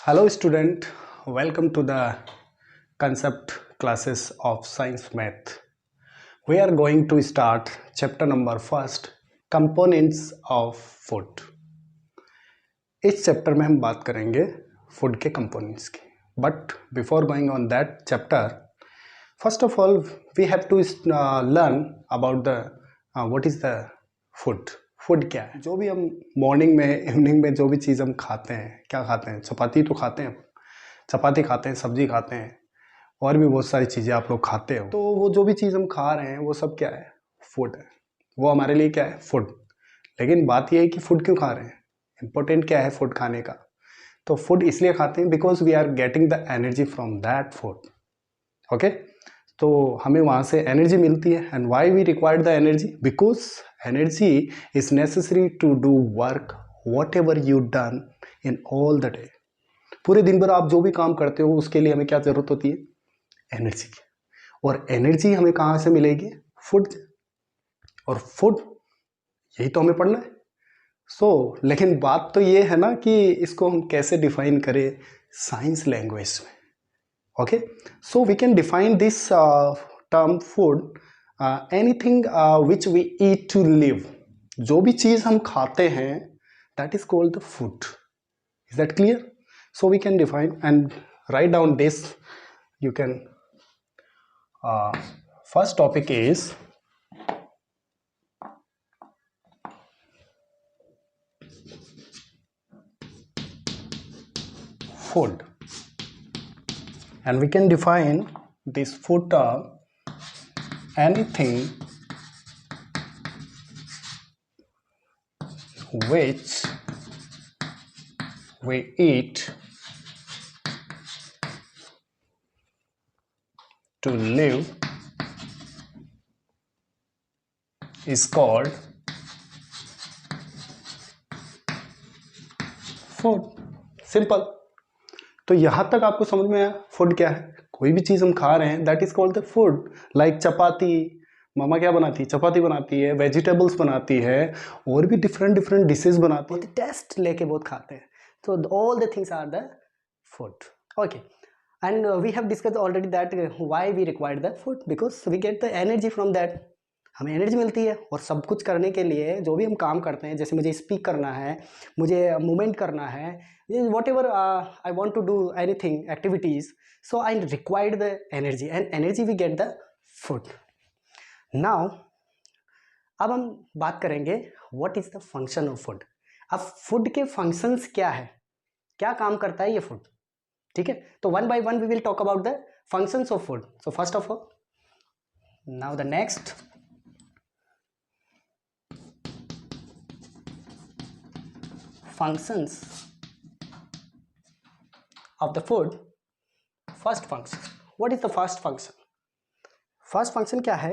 Hello student, welcome to the concept classes of science math. We are going to start chapter number first, components of food. इस chapter में हम बात करेंगे food के components की. But before going on that chapter, first of all we have to learn about the what is the food. Food क्या है? जो भी हम मॉर्निंग में इवनिंग में जो भी चीज़ हम खाते हैं, क्या खाते हैं? चपाती तो खाते हैं, चपाती खाते हैं, सब्जी खाते हैं, और भी बहुत सारी चीज़ें आप लोग खाते हो. तो वो जो भी चीज़ हम खा रहे हैं वो सब क्या है? फूड है. वो हमारे लिए क्या है? फूड. लेकिन बात ये है कि फूड क्यों खा रहे हैं? इम्पोर्टेंट क्या है फूड खाने का? तो फूड इसलिए खाते हैं because we are getting the energy from that food. Okay, तो हमें वहाँ से एनर्जी मिलती है. And why we require the energy? Because energy is necessary to do work whatever you done in all the day. पूरे दिन भर आप जो भी काम करते हो उसके लिए हमें क्या ज़रूरत होती है? एनर्जी की. और एनर्जी हमें कहाँ से मिलेगी? फूड. और फूड यही तो हमें पढ़ना है. लेकिन बात तो ये है ना कि इसको हम कैसे डिफाइन करें साइंस लैंग्वेज में. Okay, so we can define this term food anything which we eat to live. जो भी चीज़ हम खाते हैं that is called the food. Is that clear? So we can define and write down this. You can first topic is food, and we can define this food term anything which we eat to live is called food. Simple. तो यहाँ तक आपको समझ में आया food क्या है? कोई भी चीज़ हम खा रहे हैं that is called the food. Like chapati, मामा क्या बनाती है? चपाती बनाती है, वेजिटेबल्स बनाती है, और भी डिफरेंट डिफरेंट डिशेज बनाती है. टेस्ट लेके बहुत खाते हैं. तो all the things are the food. Okay, and we have discussed already that why we required the food, because we get the energy from that. हमें एनर्जी मिलती है. और सब कुछ करने के लिए जो भी हम काम करते हैं, जैसे मुझे स्पीक करना है, मुझे मूवमेंट करना है, whatever I want to do anything activities, so I required the energy, and energy we get the food. Now अब हम बात करेंगे what is the function of food. अब फूड के फंक्शंस क्या है, क्या काम करता है ये फूड. ठीक है, तो one by one we will talk about the functions of food. So first of all, now the next functions of the food. First function, what is the first function? First function क्या है?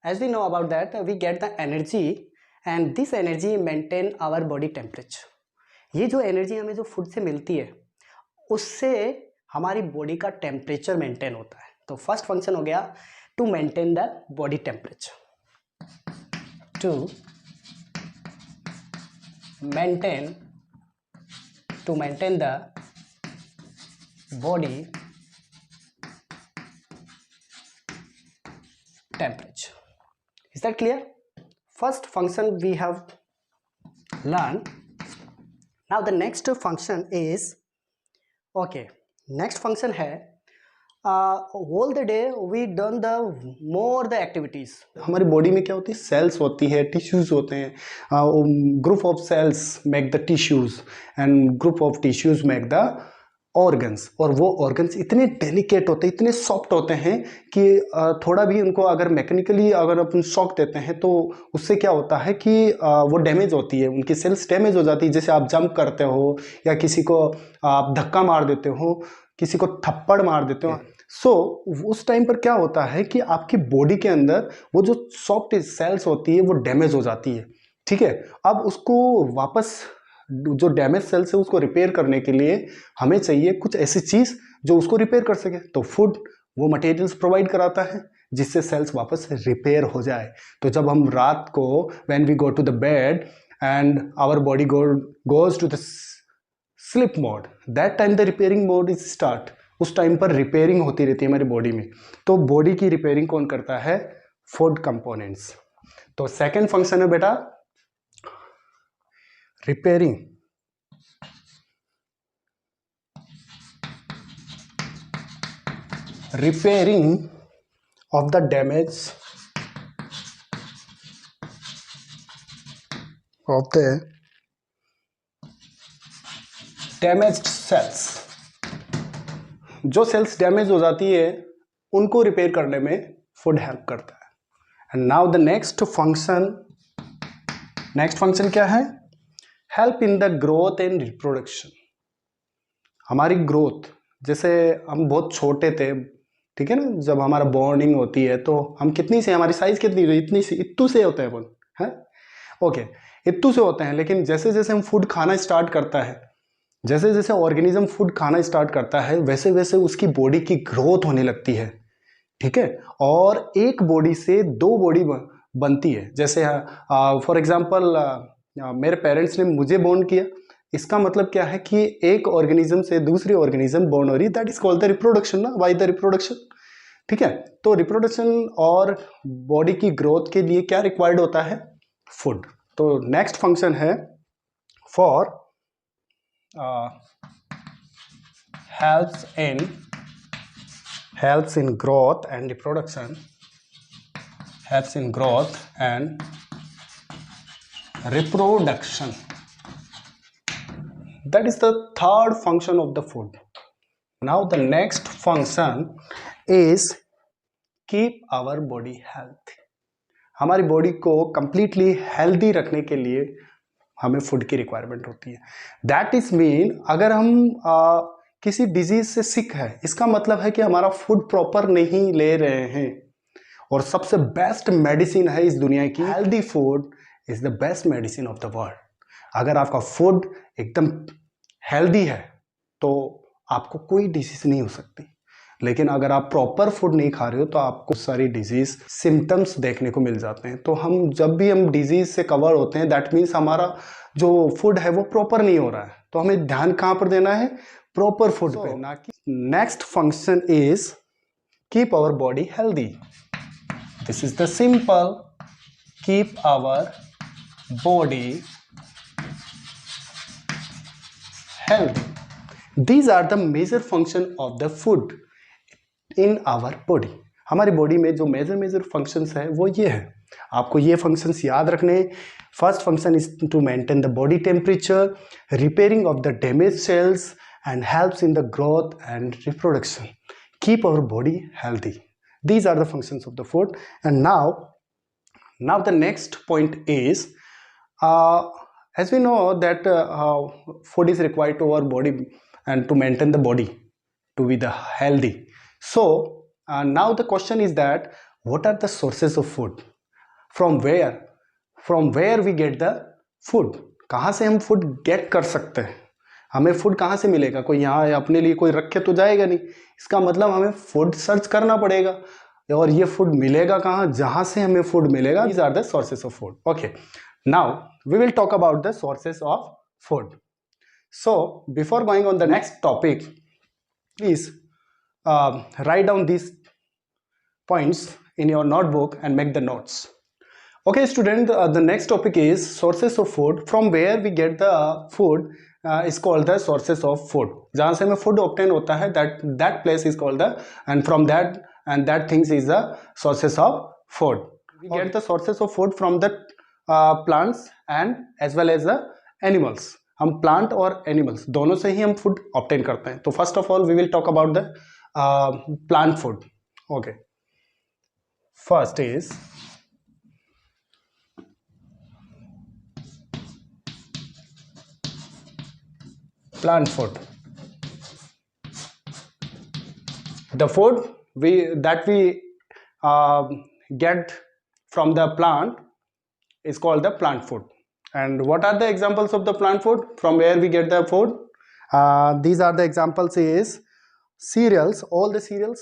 As we know about that, we get the energy and this energy maintain our body temperature. ये जो energy हमें जो food से मिलती है उससे हमारी बॉडी का टेम्परेचर मेंटेन होता है. तो फर्स्ट फंक्शन हो गया to maintain the body temperature. To maintain the body temperature. Is that clear? First function we have learned. Now the next function is, okay, next function है all the day we done the more the activities. हमारी body में क्या होती है? Sales होती है, tissues होते हैं. Group of cells make the tissues and group of tissues make the organs. और वो ऑर्गन्स इतने डेलिकेट होते हैं, इतने सॉफ्ट होते हैं कि थोड़ा भी उनको अगर मैकेनिकली अगर अपन शॉक देते हैं तो उससे क्या होता है कि वो डैमेज होती है, उनकी सेल्स डैमेज हो जाती है. जैसे आप जंप करते हो या किसी को आप धक्का मार देते हो, किसी को थप्पड़ मार देते हो. उस टाइम पर क्या होता है कि आपकी बॉडी के अंदर वो जो सॉफ्ट सेल्स होती है वो डैमेज हो जाती है. ठीक है, अब उसको वापस जो डैमेज सेल्स है उसको रिपेयर करने के लिए हमें चाहिए कुछ ऐसी चीज जो उसको रिपेयर कर सके. तो फूड वो मटेरियल्स प्रोवाइड कराता है जिससे सेल्स वापस रिपेयर हो जाए. तो जब हम रात को when we go to the bed and our body goes to the sleep mode, that time the repairing mode is start. उस टाइम पर रिपेयरिंग होती रहती है हमारी बॉडी में। तो बॉडी की रिपेयरिंग कौन करता है? Food components. तो सेकंड फंक्शन है बेटा repairing, repairing of the damage of the damaged cells। जो सेल्स डैमेज हो जाती है उनको रिपेयर करने में फूड हेल्प करता है। And now the next function क्या है? Help in the growth and reproduction. हमारी ग्रोथ, जैसे हम बहुत छोटे थे, ठीक है ना, जब हमारा बॉर्निंग होती है तो हम कितनी से, हमारी साइज कितनी, इतनी से, इत्तू से होते हैं अपन, है ओके, इत्तू से होते हैं। लेकिन जैसे जैसे हम फूड खाना स्टार्ट करता है, जैसे जैसे ऑर्गेनिज्म फूड खाना स्टार्ट करता है, वैसे वैसे उसकी बॉडी की ग्रोथ होने लगती है, ठीक है। और एक बॉडी से दो बॉडी बनती है। जैसे फॉर एग्जांपल मेरे पेरेंट्स ने मुझे बोर्न किया, इसका मतलब क्या है कि एक ऑर्गेनिज्म से दूसरी ऑर्गेनिज्म बोर्न हो रही, that is called the reproduction ना, बाय द रिप्रोडक्शन, ठीक है। तो रिप्रोडक्शन और बॉडी की ग्रोथ के लिए क्या रिक्वायर्ड होता है? फूड। तो नेक्स्ट फंक्शन है for helps in growth and reproduction, helps in growth and reproduction. That is the third function of the food. Now the next function is keep our body healthy. हमारी body को completely healthy रखने के लिए हमें food की requirement होती है। That is mean अगर हम किसी डिजीज से सिक है, इसका मतलब है कि हमारा फूड प्रॉपर नहीं ले रहे हैं। और सबसे बेस्ट मेडिसिन है इस दुनिया की, healthy food is the best medicine of the world. अगर आपका फूड एकदम हेल्दी है तो आपको कोई डिजीज नहीं हो सकती। लेकिन अगर आप प्रॉपर फूड नहीं खा रहे हो तो आपको सारी डिजीज सिम्टम्स देखने को मिल जाते हैं। तो हम जब भी हम डिजीज से कवर होते हैं, दैट मीन्स हमारा जो फूड है वो प्रॉपर नहीं हो रहा है। तो हमें ध्यान कहाँ पर देना है? प्रॉपर फूड पे, ना कि। Next function is keep our body healthy. This is the simple, keep our body healthy. These are the major function of the food in our body. हमारी बॉडी में जो मेजर फंक्शंस है वो ये है। आपको ये फंक्शंस याद रखने। First function is to maintain the body temperature, repairing of the damage cells and helps in the growth and reproduction, keep our body healthy. These are the functions of the food. And now the next point is, as we know that food is required to our body and to maintain the body to be the healthy. So now the question is that what are the sources of food? From where we get the food? कहाँ से हम food gate कर सकते हैं? हमें food कहाँ से मिलेगा? कोई यहाँ अपने लिए कोई रखे तो जाएगा नहीं। इसका मतलब हमें फूड सर्च करना पड़ेगा। और ये फूड मिलेगा कहाँ? जहाँ से हमें फूड मिलेगा। These are the sources of food. Okay. Now we will talk about the sources of food. So before going on the next topic, please write down these points in your notebook and make the notes. Okay student, the next topic is sources of food. From where we get the food is called the sources of food. जहाँ से हमें food obtain होता है, that place is called the, and from that and that things is the sources of food. We get the sources of food from the plants and as well as the animals. हम plant और animals दोनों से ही हम food obtain करते हैं। तो first of all we will talk about the plant food. Okay. First is plant food. The food that we get from the plant is called the plant food. And what are the examples of the plant food? From where we get the food? These are the examples is cereals, all the cereals.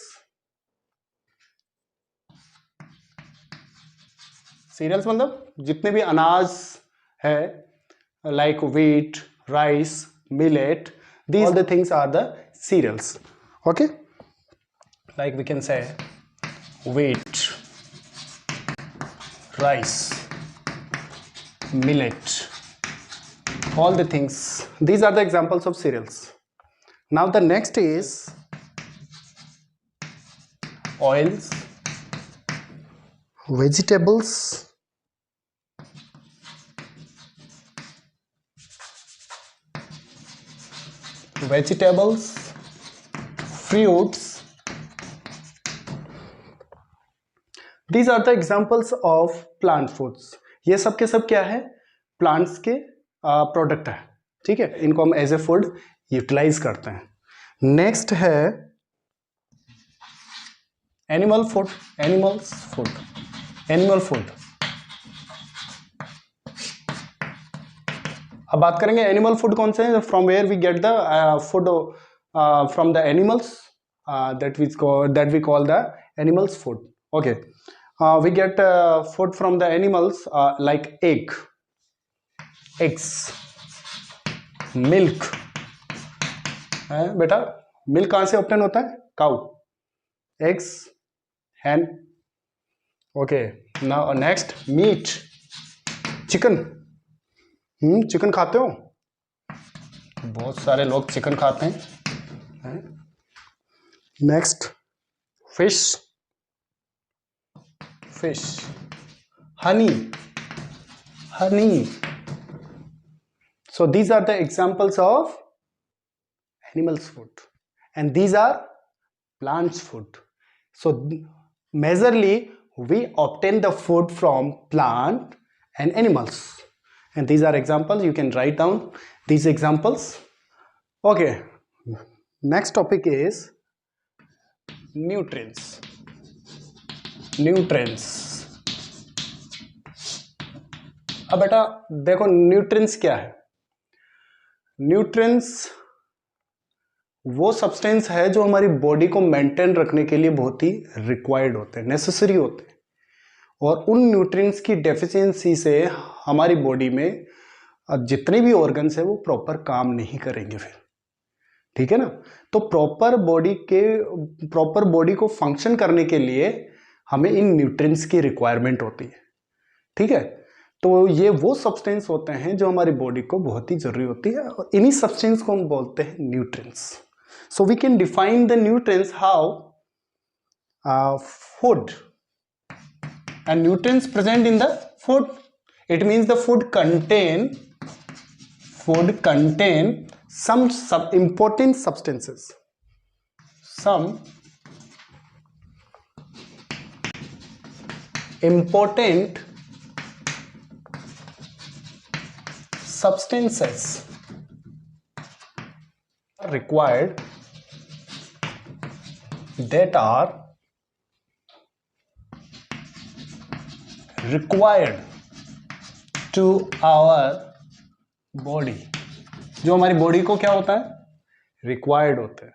Cereals मतलब जितने भी अनाज है, like wheat, rice, millet, these all the things are the cereals. Okay, like we can say wheat, rice, millet, all the things. These are the examples of cereals. Now the next is oils, vegetables, fruits. These are the examples of plant foods. ये सब के सब क्या है? Plants के product है, ठीक है, इनको हम एज ए फूड यूटिलाइज करते हैं. नेक्स्ट है एनिमल फूड. अब बात करेंगे एनिमल फूड कौन से हैं, from where we get the food from the animals, that we call the animals food. Okay, we get food from the animals like eggs, milk. बेटा मिल्क कहां से ऑब्टेन होता है? Cow, eggs, hen. Okay, now next meat, chicken. Chicken खाते हो? बहुत सारे लोग चिकन खाते हैं. Next fish, honey. So these are the examples of animals food, and these are plants food. So majorly we obtain the food from plant and animals, and these are examples. You can write down these examples. Okay, next topic is nutrients. अब बेटा देखो nutrients क्या है. Nutrients वो substance है जो हमारी body को मेंटेन रखने के लिए बहुत ही रिक्वायर्ड होते हैं, नेसेसरी होते हैं, और उन न्यूट्रिएंट्स की डेफिशिएंसी से हमारी बॉडी में जितने भी ऑर्गन्स है वो प्रॉपर काम नहीं करेंगे फिर, ठीक है ना. तो प्रॉपर बॉडी को फंक्शन करने के लिए हमें इन न्यूट्रिएंट्स की रिक्वायरमेंट होती है, ठीक है. तो ये वो सब्सटेंस होते हैं जो हमारी बॉडी को बहुत ही जरूरी होती है, और इन्हीं सब्सटेंस को हम बोलते हैं nutrients. So we can define the nutrients how food and nutrients present in the food. It means the food contain some important substances, some important substances are required, that are required to our body. जो हमारी body को क्या होता है? Required होते हैं.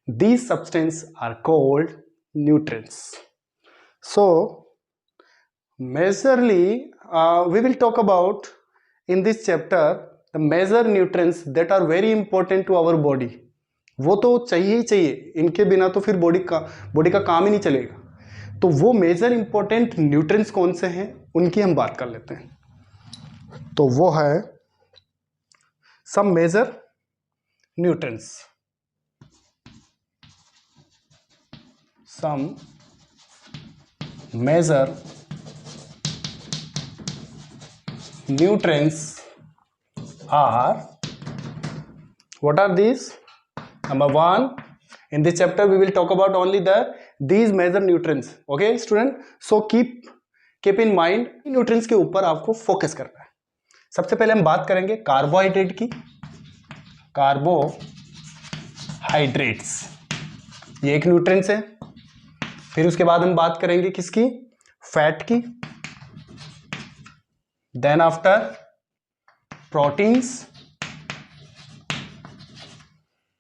These substances are called nutrients. So majorly we will talk about in this chapter the major nutrients that are very important to our body. वो तो चाहिए ही चाहिए, इनके बिना तो फिर बॉडी का काम ही नहीं चलेगा. तो वो मेजर इंपॉर्टेंट न्यूट्रिएंट्स कौन से हैं उनकी हम बात कर लेते हैं. तो वो है some major nutrients. Some major nutrients are, what are these? Number one, in this chapter we will talk about only these major nutrients. Okay student, so keep in mind nutrients के ऊपर आपको फोकस करना है. सबसे पहले हम बात करेंगे कार्बोहाइड्रेट की. कार्बोहाइड्रेट्स ये एक न्यूट्रिएंट्स है. फिर उसके बाद हम बात करेंगे किसकी? फैट की. Then after proteins.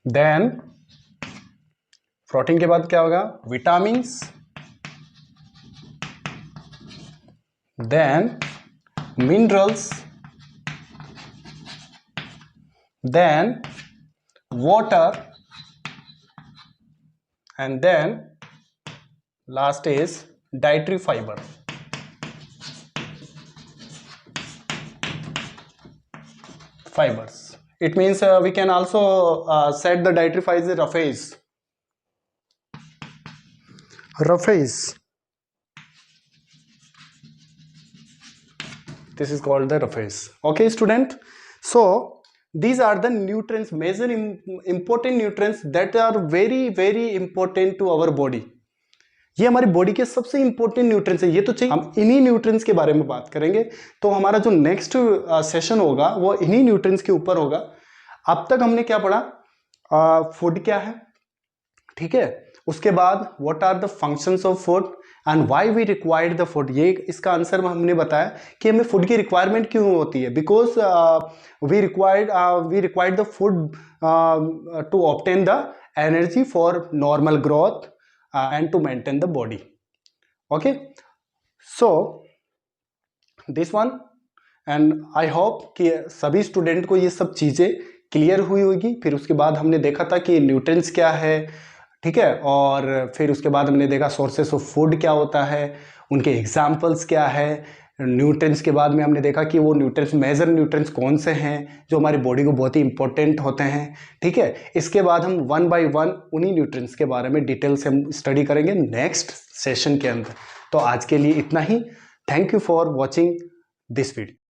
Then protein के बाद क्या होगा? Vitamins. Then minerals. then water, and then last is dietary fiber. Fibers. It means we can also set the dietary fibers as roughage. Roughage. This is called the roughage. Okay, student. So these are the nutrients, major important nutrients that are very very important to our body. ये हमारी body के सबसे important nutrients है, ये तो चाहिए। हम इन्हीं न्यूट्रिएंट्स के बारे में बात करेंगे, तो हमारा जो नेक्स्ट सेशन होगा वो इन्हीं न्यूट्रिएंट्स के ऊपर होगा। अब तक हमने क्या पढ़ा, फूड क्या है, ठीक है, उसके बाद what are the functions of food and why we required the food. ये इसका आंसर हमने बताया कि हमें फूड की रिक्वायरमेंट क्यों होती है, because we required the food to obtain the energy for normal growth and to maintain the body. Okay, so this one, and I hope कि सभी स्टूडेंट को ये सब चीज़ें क्लियर हुई होगी। फिर उसके बाद हमने देखा था कि न्यूट्रिएंट्स क्या है, ठीक है, और फिर उसके बाद हमने देखा सोर्सेस ऑफ फूड क्या होता है, उनके एग्जाम्पल्स क्या है। न्यूट्रिएंट्स के बाद में हमने देखा कि वो न्यूट्रिएंट्स, मेजर न्यूट्रिएंट्स कौन से हैं जो हमारी बॉडी को बहुत ही इंपॉर्टेंट होते हैं, ठीक है। इसके बाद हम वन बाय वन उन्हीं न्यूट्रिएंट्स के बारे में डिटेल से हम स्टडी करेंगे नेक्स्ट सेशन के अंदर। तो आज के लिए इतना ही। Thank you for watching this video.